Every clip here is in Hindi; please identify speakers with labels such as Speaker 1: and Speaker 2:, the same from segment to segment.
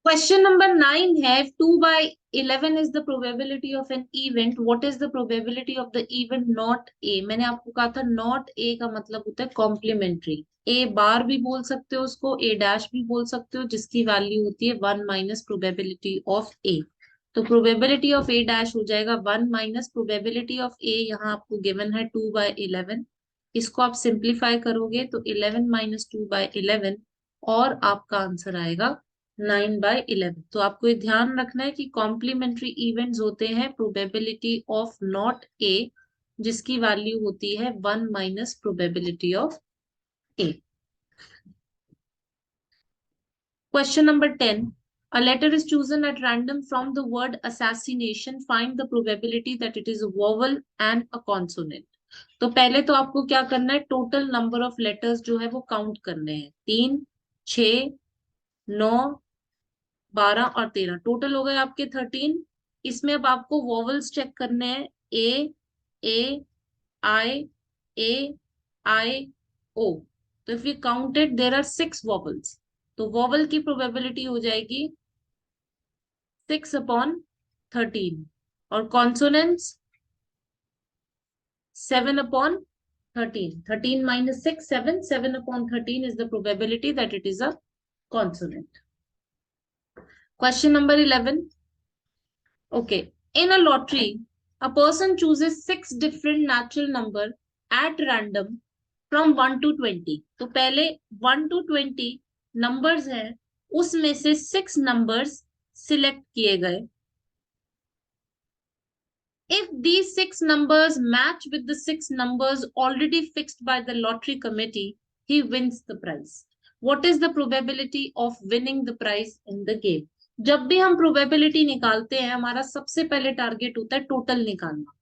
Speaker 1: क्वेश्चन नंबर 9 है 2/11 is the probability of an event. What is the probability of the event not a. मैंने आपको कहा था नॉट ए का मतलब होता है कॉम्प्लीमेंट्री. ए बार भी बोल सकते हो उसको, ए डैश भी बोल सकते हो, जिसकी वैल्यू होती है 1 माइनस प्रोबेबिलिटी ऑफ ए. तो प्रोबेबिलिटी ऑफ ए डैश हो जाएगा 1 माइनस प्रोबेबिलिटी ऑफ ए. यहाँ आपको गिवन है 2/11. इसको आप सिंप्लीफाई करोगे तो 11 माइनस 2/11 और आपका आंसर आएगा 9/11. तो आपको ये ध्यान रखना है कि कॉम्प्लीमेंट्री इवेंट्स होते हैं प्रोबेबिलिटी ऑफ नॉट ए, जिसकी वैल्यू होती है 1 minus probability of A. Question number 10. A letter is chosen at random from the word assassination. Find the probability that it is a vowel and a consonant. तो पहले तो आपको क्या करना है, टोटल नंबर ऑफ लेटर्स जो है वो काउंट करने हैं. 3, 6, 9, 12 और 13 टोटल हो गए आपके 13. इसमें अब आपको वॉवल्स चेक करने हैं. ए आई ओ. तो if you counted there are 6 vowels. तो वॉवल की प्रोबेबिलिटी हो जाएगी 6/13 और consonants 7/13. 13 minus 6, 7. 7/13 is the probability that it is a consonant. Question number 11. Okay. In a lottery, a person chooses 6 different natural number at random from 1 to 20. तो पहले 1 to 20 numbers हैं, उसमें से 6 numbers select किए गए. If these 6 numbers match with the 6 numbers already fixed by the lottery committee, he wins the prize. What is the probability of winning the prize in the game? जब भी हम प्रोबेबिलिटी निकालते हैं, हमारा सबसे पहले टारगेट होता है टोटल निकालना.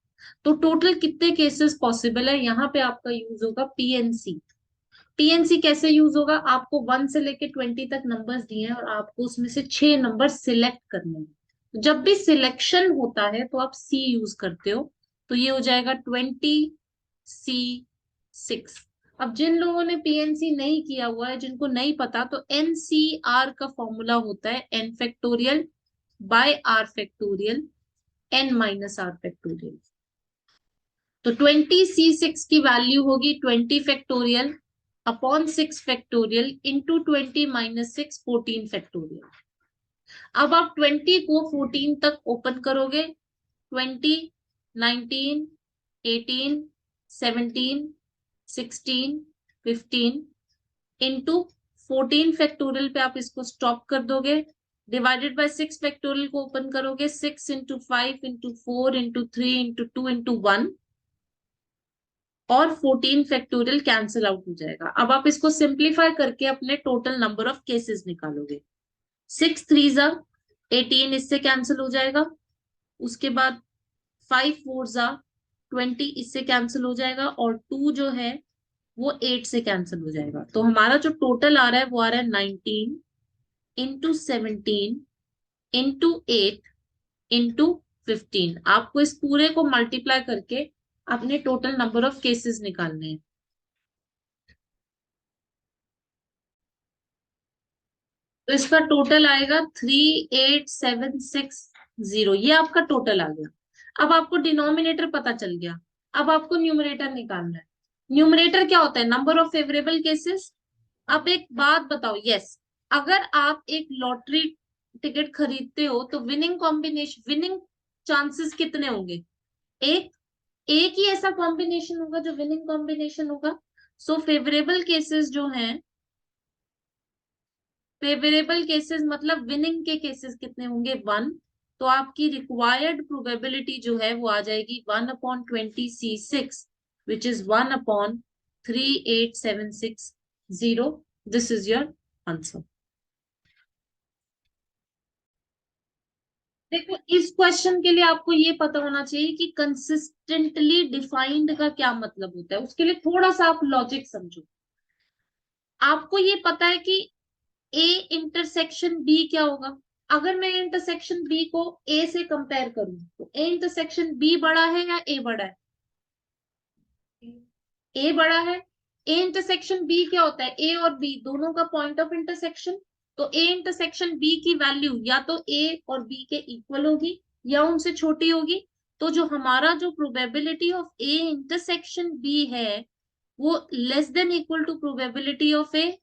Speaker 1: तो टोटल कितने केसेस पॉसिबल है, यहाँ पे आपका यूज होगा पीएनसी. पीएनसी कैसे यूज होगा, आपको 1 से लेके 20 तक नंबर्स दिए हैं और आपको उसमें से 6 नंबर सिलेक्ट करने हैं. जब भी सिलेक्शन होता है तो आप सी यूज करते हो. तो ये हो जाएगा 20C6. अब जिन लोगों ने पीएनसी नहीं किया हुआ है, जिनको नहीं पता, तो एनसीआर का फॉर्मूला होता है N factorial by R factorial N minus R factorial. तो 20C6 की वैल्यू होगी 20 factorial upon 6 factorial into 20 minus 6 14 factorial. अब आप 20 को 14 तक ओपन करोगे. 20, 19, 18, 17, 16, 15 इंटू 14 फैक्टोरियल पे आप इसको स्टॉप कर दोगे. डिवाइडेड बाय 6 फैक्टोरियल को ओपन करोगे. 6 into 5 into 4 into 3 into 2 into 1 और 14 फैक्टोरियल कैंसिल आउट हो जाएगा. अब आप इसको सिंप्लीफाई करके अपने टोटल नंबर ऑफ केसेस निकालोगे. 6 3 18 इससे कैंसिल हो जाएगा. उसके बाद 5 4 20 इससे कैंसिल हो जाएगा और 2 जो है वो 8 से कैंसिल हो जाएगा. तो हमारा जो टोटल आ रहा है वो आ रहा है 19 इंटू 17 इंटू 8 इंटू 15. आपको इस पूरे को मल्टीप्लाई करके अपने टोटल नंबर ऑफ केसेस निकालने हैं. तो इसका टोटल आएगा 38760. ये आपका टोटल आ गया. अब आपको डिनोमिनेटर पता चल गया. अब आपको न्यूमरेटर निकालना है. न्यूमरेटर क्या होता है, नंबर ऑफ फेवरेबल केसेस. अब एक बात बताओ, यस, अगर आप एक लॉटरी टिकट खरीदते हो तो विनिंग कॉम्बिनेशन, विनिंग चांसेस कितने होंगे, एक. एक ही ऐसा कॉम्बिनेशन होगा जो विनिंग कॉम्बिनेशन होगा. सो फेवरेबल केसेस जो हैं, फेवरेबल केसेस मतलब विनिंग के केसेस कितने होंगे, 1. तो आपकी रिक्वायर्ड प्रोबेबिलिटी जो है वो आ जाएगी 1/20C6 which is 1/38760. This is your answer. देखो, इस क्वेश्चन के लिए आपको ये पता होना चाहिए कि कंसिस्टेंटली डिफाइंड का क्या मतलब होता है. उसके लिए थोड़ा सा आप लॉजिक समझो. आपको ये पता है कि ए इंटरसेक्शन बी क्या होगा. अगर मैं इंटरसेक्शन बी को ए से कंपेयर करूं तो ए इंटरसेक्शन बी बड़ा है या ए बड़ा है, ए बड़ा है. ए इंटरसेक्शन बी क्या होता है, ए और बी दोनों का पॉइंट ऑफ इंटरसेक्शन. तो ए इंटरसेक्शन बी की वैल्यू या तो ए और बी के इक्वल होगी या उनसे छोटी होगी। तो जो हमारा जो probability of A intersection B है वो less than equal to probability of A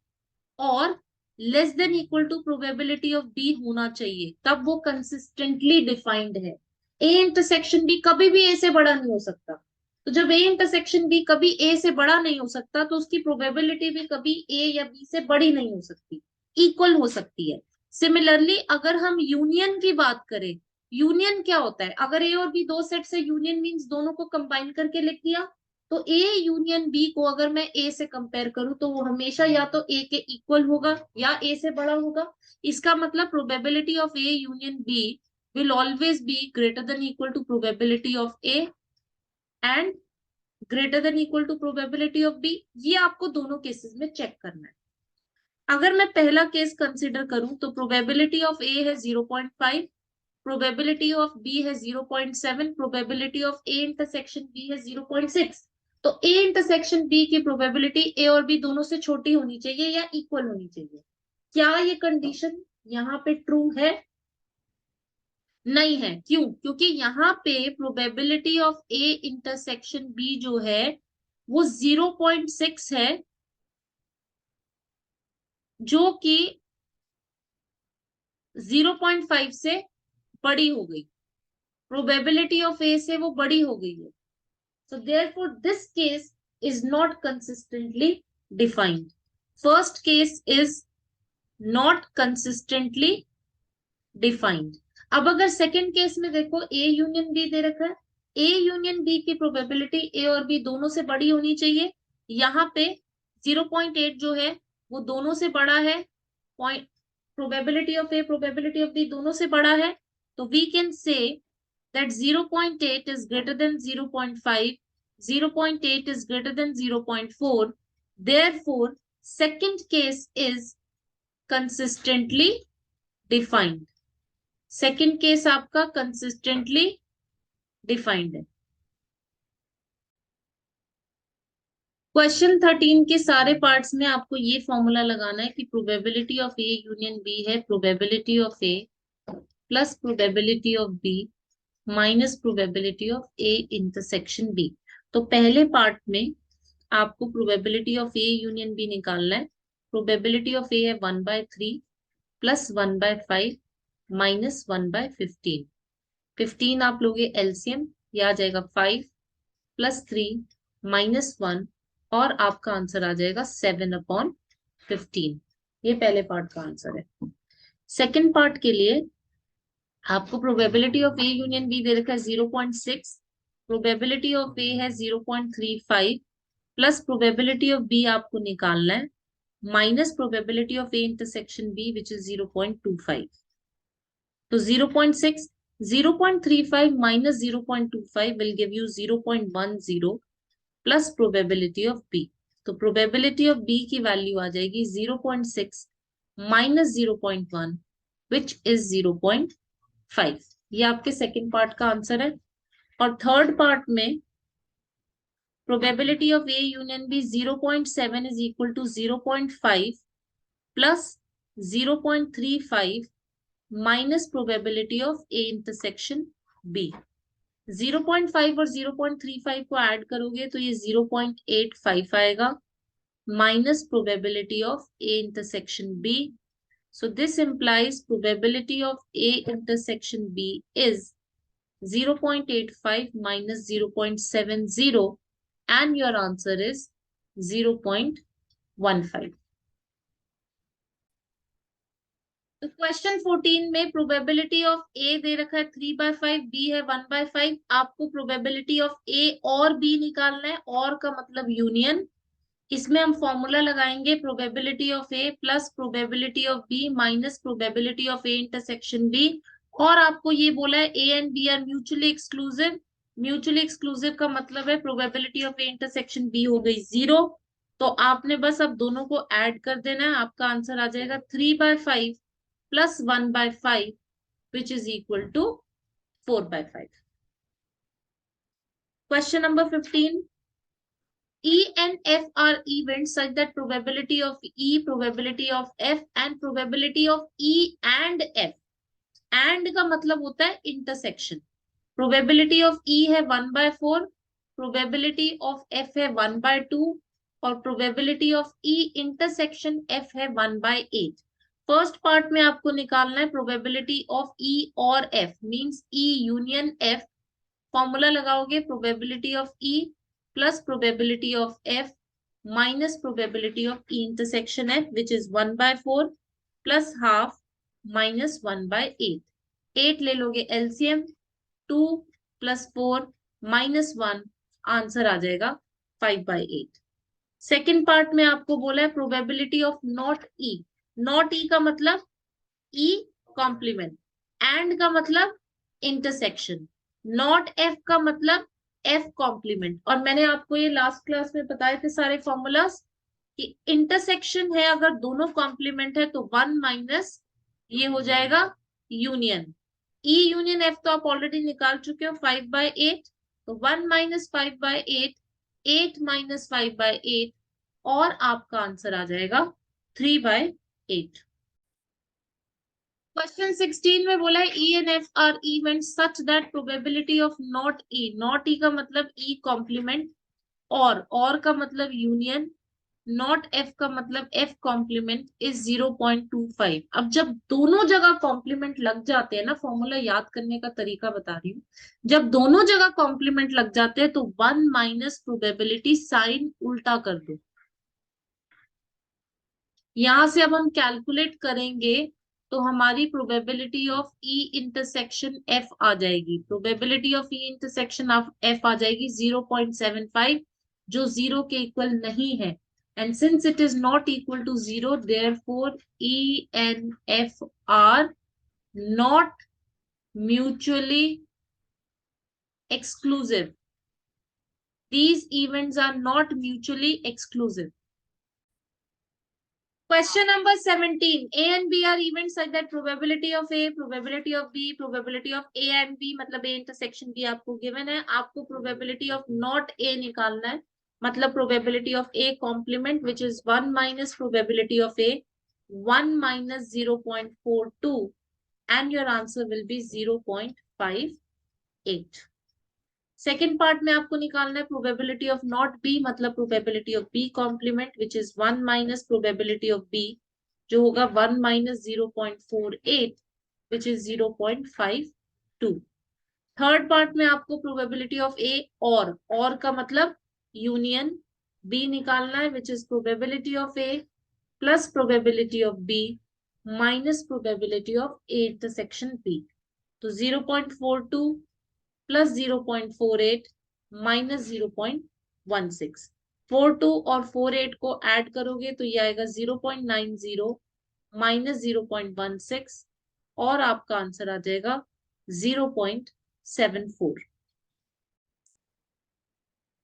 Speaker 1: और less than equal to probability of B होना चाहिए, तब वो कंसिस्टेंटली डिफाइंड है। ए इंटरसेक्शन बी कभी भी ए से बड़ा नहीं हो सकता। तो जब ए इंटरसेक्शन बी कभी ए से बड़ा नहीं हो सकता तो उसकी प्रोबेबिलिटी भी कभी ए या बी से बड़ी नहीं हो सकती, इक्वल हो सकती है। सिमिलरली अगर हम यूनियन की बात करें, यूनियन क्या होता है? अगर ए और बी दो सेट से, यूनियन मीन्स दोनों को कंबाइन करके लिख दिया। तो ए यूनियन बी को अगर मैं ए से कंपेयर करूं तो वो हमेशा या तो ए के इक्वल होगा या ए से बड़ा होगा। इसका मतलब probability of A union B will always be greater than equal to probability of A and greater than equal to probability of B. ये आपको दोनों केसेस में चेक करना है। अगर मैं पहला केस कंसिडर करूं तो प्रोबेबिलिटी ऑफ ए है 0.5, प्रोबेबिलिटी ऑफ बी है 0.7, probability of A intersection B है 0.6। तो ए इंटरसेक्शन बी की प्रोबेबिलिटी ए और बी दोनों से छोटी होनी चाहिए या इक्वल होनी चाहिए। क्या ये कंडीशन यहाँ पे ट्रू है? नहीं है। क्यों? क्योंकि यहाँ पे probability of A intersection B जो है वो 0.6 है, जो कि 0.5 से बड़ी हो गई, प्रोबेबिलिटी ऑफ ए से वो बड़ी हो गई है। So therefore this case is not consistently defined. First case is not consistently defined. अब अगर सेकंड केस में देखो, ए यूनियन बी दे रखा है, ए यूनियन बी की प्रोबेबिलिटी ए और बी दोनों से बड़ी होनी चाहिए। यहाँ पे 0.8 जो है वो दोनों से बड़ा है, point probability of A probability of B दोनों से बड़ा है। तो we can say that 0.8 is greater than 0.5, 0.8 is greater than 0.4. Therefore, second case is consistently defined. Second case आपका consistently defined है। क्वेश्चन 13 के सारे पार्ट्स में आपको ये फॉर्मूला लगाना है कि probability of A union B है probability of A plus probability of B minus probability of A intersection B. तो पहले पार्ट में आपको probability of A union B निकालना है। प्रोबेबिलिटी ऑफ ए है 1/3 प्लस 1/5 माइनस 1/15। 15 आप लोगे एलसीएम, यह आ जाएगा 5 प्लस 3 माइनस 1 और आपका आंसर आ जाएगा 7/15। ये पहले पार्ट का आंसर है। सेकेंड पार्ट के लिए आपको probability of A union B दे रखा है 0.6, प्रोबेबिलिटी ऑफ ए है 0.35 प्लस प्रोबेबिलिटी ऑफ बी आपको निकालना है minus probability of A intersection B which is 0.25। तो 0.6 0.35 minus 0.25 will give you 0.10 plus probability of B. तो प्रोबेबिलिटी ऑफ बी की वैल्यू आ जाएगी 0.6 माइनस 0.1 विच इज 0.5। ये आपके सेकेंड पार्ट का आंसर है। और थर्ड पार्ट में probability of A union B 0.7 is equal to 0.5 plus 0.35 minus probability of A intersection B. 0.5 और 0.35 को ऐड करोगे तो ये 0.85 आएगा minus probability of A intersection B. So this implies probability of A intersection B is 0.85 minus 0.70 and your answer is 0.15. तो क्वेश्चन 14 में प्रोबेबिलिटी ऑफ ए दे रखा है 3/5, बी है 1/5। आपको प्रोबेबिलिटी ऑफ ए और बी निकालना है, और का मतलब यूनियन। इसमें हम फॉर्मूला लगाएंगे probability of A plus probability of B minus probability of A intersection B. और आपको ये बोला है A and B are mutually exclusive. Mutually exclusive का मतलब है probability of A intersection B हो गई 0। तो आपने बस अब दोनों को ऐड कर देना है, आपका आंसर आ जाएगा 3/5 plus 1/5 which is equal to 4/5। Question number 15, E and F are events such that probability of E, probability of F and probability of E and F. And का मतलब होता है intersection. Probability of E है 1/4, probability of F है 1/2 और probability of E intersection F है 1/8. फर्स्ट पार्ट में आपको निकालना है probability of E और F means E union F. Formula लगाओगे probability of E plus probability of F minus probability of E intersection F which is 1/4 plus half minus 1/8. 8 ले लोगे LCM 2 plus 4 minus 1 आंसर आ जाएगा 5/8. सेकेंड पार्ट में आपको बोला है probability of not E. Not E का मतलब E कॉम्प्लीमेंट, एंड का मतलब इंटरसेक्शन, नॉट F का मतलब F कॉम्प्लीमेंट. और मैंने आपको ये लास्ट क्लास में बताए थे सारे फॉर्मूलाज कि इंटरसेक्शन है अगर दोनों कॉम्प्लीमेंट है तो 1 माइनस ये हो जाएगा यूनियन. E यूनियन F तो आप ऑलरेडी निकाल चुके हो 5/8, तो 1 माइनस 5/8, 8 माइनस 5/8 और आपका आंसर आ जाएगा 3/8. क्वेश्चन 16 में बोला है E and F are events such that probability of not E, not E का मतलब E कॉम्प्लीमेंट, और का मतलब यूनियन, नॉट F का मतलब F कॉम्प्लीमेंट इज 0.25. अब जब दोनों जगह कॉम्प्लीमेंट लग जाते हैं ना, फॉर्मूला याद करने का तरीका बता रही हूँ, जब दोनों जगह कॉम्प्लीमेंट लग जाते हैं तो 1 माइनस प्रोबेबिलिटी साइन उल्टा कर दो. यहां से अब हम कैलकुलेट करेंगे तो हमारी probability of E intersection F आ जाएगी. Probability of E intersection of F आ जाएगी 0.75 जो 0 के इक्वल नहीं है. And since it is not equal to 0 therefore E and F are not mutually exclusive. These events are not mutually exclusive. Question number 17. A and B are events such that probability of A, probability of B, probability of A and B मतलब A intersection B आपको given है. आपको probability of not A निकालना है. मतलब probability of A complement which is 1 minus probability of A, 1 minus 0.42 and your answer will be 0.58. Second part में आपको निकालना है प्रोबेबिलिटी ऑफ नॉट बी मतलब probability of B complement which is 1 minus probability of B जो होगा 1 minus 0.48 which is 0.52. Third part में आपको प्रोबेबिलिटी ऑफ ए और का मतलब यूनियन बी निकालना है which is probability of A plus probability of B minus probability of A intersection B. तो 0.42 प्लस 0.48 माइनस 0.16. 42 और 48 को ऐड करोगे तो ये आएगा 0.90 माइनस 0.16 और आपका आंसर आ जाएगा 0.74.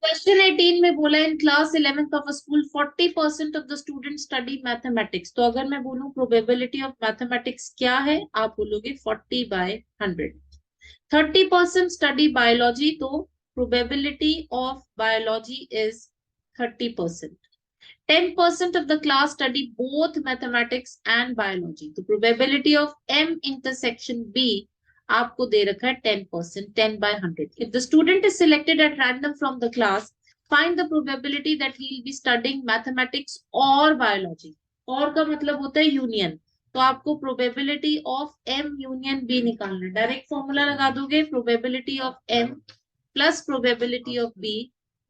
Speaker 1: क्वेश्चन 18 में बोला in class 11th of a school 40% of the student study mathematics. तो अगर मैं बोलूं प्रोबेबिलिटी ऑफ मैथमेटिक्स क्या है, आप बोलोगे 40/100. 30% स्टडी बायोलॉजी, तो probability of biology is 30%. 10% of the class study both mathematics and biology. तो probability of M intersection B आपको दे रखा है 10%, 10/100. If the student is selected at random from the class, find the probability that he will be studying mathematics or biology. और का मतलब होता है यूनियन, तो आपको probability of M union B निकालना है. डायरेक्ट फॉर्मूला लगा दोगे probability of M plus probability of B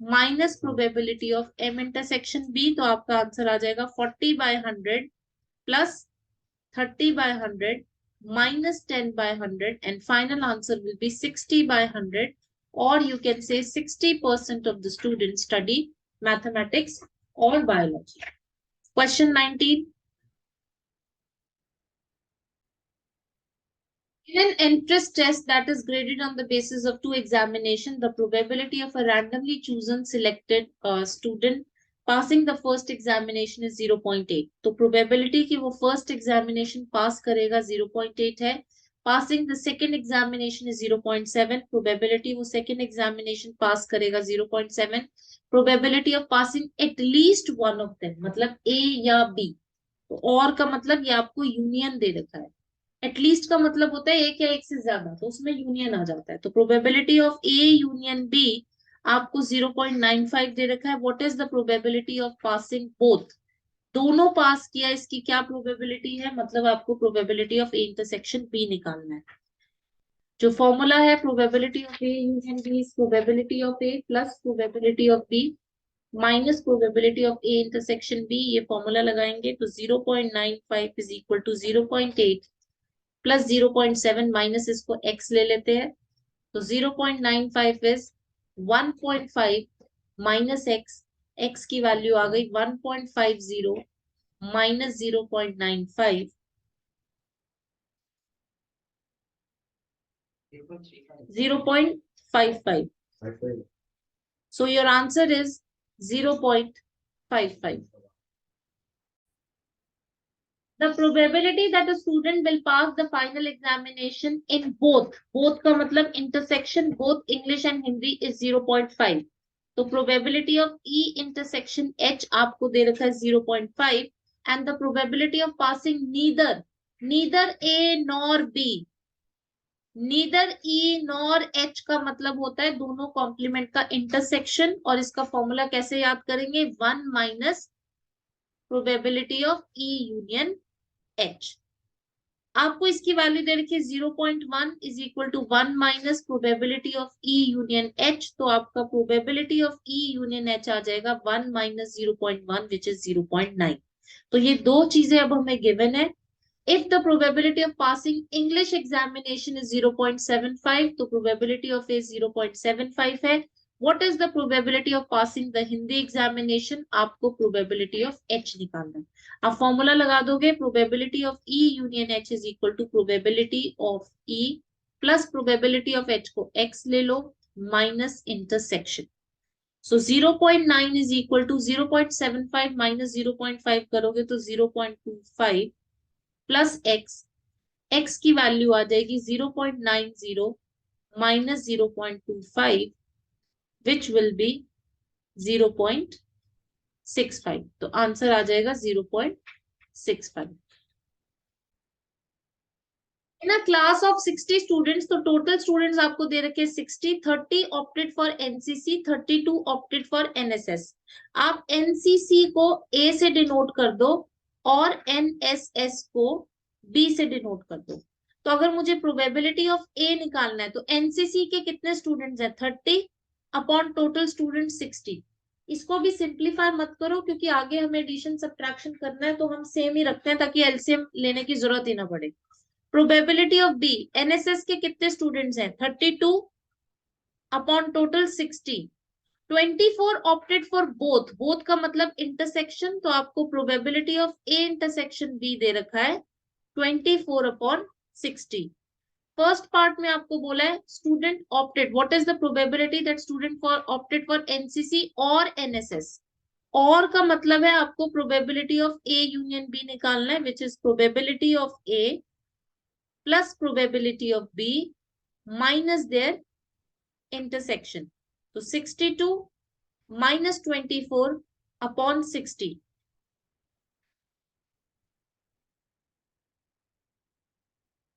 Speaker 1: minus probability of M intersection B, तो आपका आंसर आ जाएगा 40/100 plus 30/100 minus 10/100 and final answer will be 60/100, or you can say 60% of the students study mathematics or biology. Question 19. In an entrance test that is graded on the basis of 2 examinations, the probability of a randomly chosen selected student passing the first examination is 0.8. तो probability कि वो first examination pass करेगा 0.8 है passing the second examination is 0.7, probability वो सेकेंड एग्जामिनेशन पास करेगा 0.7, probability of passing at least one of them, मतलब ए या बी। तो और का मतलब ये आपको यूनियन दे रखा है, एटलीस्ट का मतलब होता है एक या एक से ज्यादा, तो उसमें यूनियन आ जाता है। तो probability of A union B आपको 0.95 दे रखा है। What is the probability of passing both, दोनों पास किया, इसकी क्या प्रोबेबिलिटी है, मतलब आपको probability of A intersection B निकालना है। जो फॉर्मूला है probability of A union B is probability of A plus probability of B minus probability of A intersection B. ये फॉर्मूला लगाएंगे तो 0.95 is equal to 0.8 plus 0.7 minus इसको x ले लेते हैं, तो 0.95 इज 1.5 माइनस x, x की वैल्यू आ गई 1.50 minus 0.95, 0.55. So your answer is 0.55. The probability that a student will pass the final examination in both का मतलब intersection both English and Hindi is 0.5. तो probability of E intersection H आपको दे रखा है 0.5 and the probability of passing neither A nor B, neither E nor H का मतलब होता है दोनों कॉम्प्लीमेंट का इंटरसेक्शन, और इसका फॉर्मूला कैसे याद करेंगे, 1 minus probability of E union H। आपको इसकी वैल्यू दे रखी है 0.1 is equal to 1 minus probability of E union H, तो आपका probability of E union H आ जाएगा 1 माइनस 0.1 विच इज 0.9। तो ये दो चीजें अब हमें गिवन है। If the probability of passing English examination is 0.75, तो probability of A 0.75 है। What is the probability of passing the Hindi examination? आपको probability of H निकालना है। आप फॉर्मूला लगा दोगे, probability of E union H is equal to probability of E plus probability of H को X ले लो minus intersection. So 0.9 is equal to 0.75 minus 0.5 करोगे तो 0.25 प्लस x की वैल्यू आ जाएगी 0.90 माइनस 0.25 विच विल बी 0.65, तो आंसर आ जाएगा 0.65। इन अ क्लास ऑफ 60 स्टूडेंट्स, तो टोटल स्टूडेंट्स आपको दे रखे 60, 30 opted for NCC, 32 opted for NSS. आप एनसीसी को ए से डिनोट कर दो और एनएसएस को बी से डिनोट कर दो। तो अगर मुझे प्रोबेबिलिटी ऑफ ए निकालना है तो एनसीसी के कितने स्टूडेंट्स हैं, 30 अपॉन टोटल स्टूडेंट 60। इसको भी सिंप्लीफाई मत करो क्योंकि आगे हमें एडिशन सब्ट्रैक्शन करना है, तो हम सेम ही रखते हैं ताकि एलसीएम लेने की जरूरत ही ना पड़े। प्रोबेबिलिटी ऑफ बी, एनएसएस के कितने स्टूडेंट्स हैं, 32 upon total 60, 24 opted for both का मतलब इंटरसेक्शन, तो आपको probability of A intersection B दे रखा है 24 अपॉन 60। फर्स्ट पार्ट में आपको बोला है student opted, what is the probability that student for opted for NCC और एनएसएस, और का मतलब है आपको probability of A union B निकालना है which is probability of A plus probability of B minus their intersection. तो 62 माइनस 24 अपॉन 60,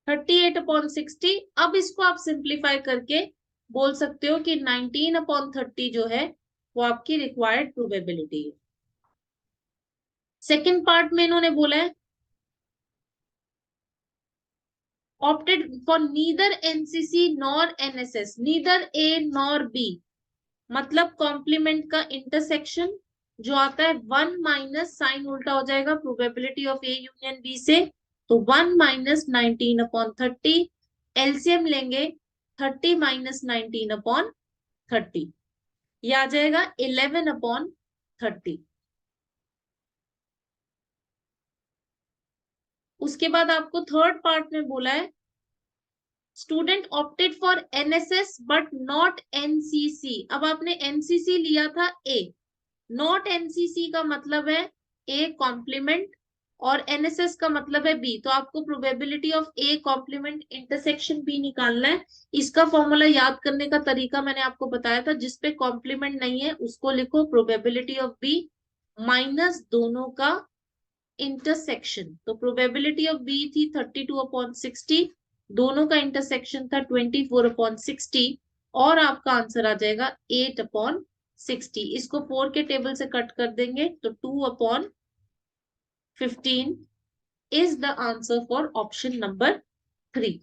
Speaker 1: 38 अपॉन 60। अब इसको आप सिंप्लीफाई करके बोल सकते हो कि 19 अपॉन 30 जो है वो आपकी रिक्वायर्ड प्रोबेबिलिटी है। सेकेंड पार्ट में इन्होंने बोला है opted for neither NCC nor NSS, neither A nor B, मतलब कॉम्प्लीमेंट का इंटरसेक्शन जो आता है 1 माइनस साइन उल्टा हो जाएगा probability of A union B से, तो 1 माइनस 19 अपॉन 30, एलसीएम लेंगे 30 माइनस 19 अपॉन 30, ये आ जाएगा 11 अपॉन 30। उसके बाद आपको थर्ड पार्ट में बोला है student opted for NSS but not NCC. अब आपने एनसीसी लिया था ए, नॉट एनसीसी का मतलब है ए कॉम्प्लीमेंट और एनएसएस का मतलब है बी, तो आपको probability of A complement intersection B निकालना है। इसका फॉर्मूला याद करने का तरीका मैंने आपको बताया था, जिसपे कॉम्प्लीमेंट नहीं है उसको लिखो प्रोबेबिलिटी ऑफ बी माइनस दोनों का इंटरसेक्शन। तो प्रोबेबिलिटी ऑफ बी थी 32/60, दोनों का इंटरसेक्शन था 24/60, और आपका आंसर आ जाएगा 8/60। इसको 4 के टेबल से कट कर देंगे तो 2/15 is the answer for option number 3।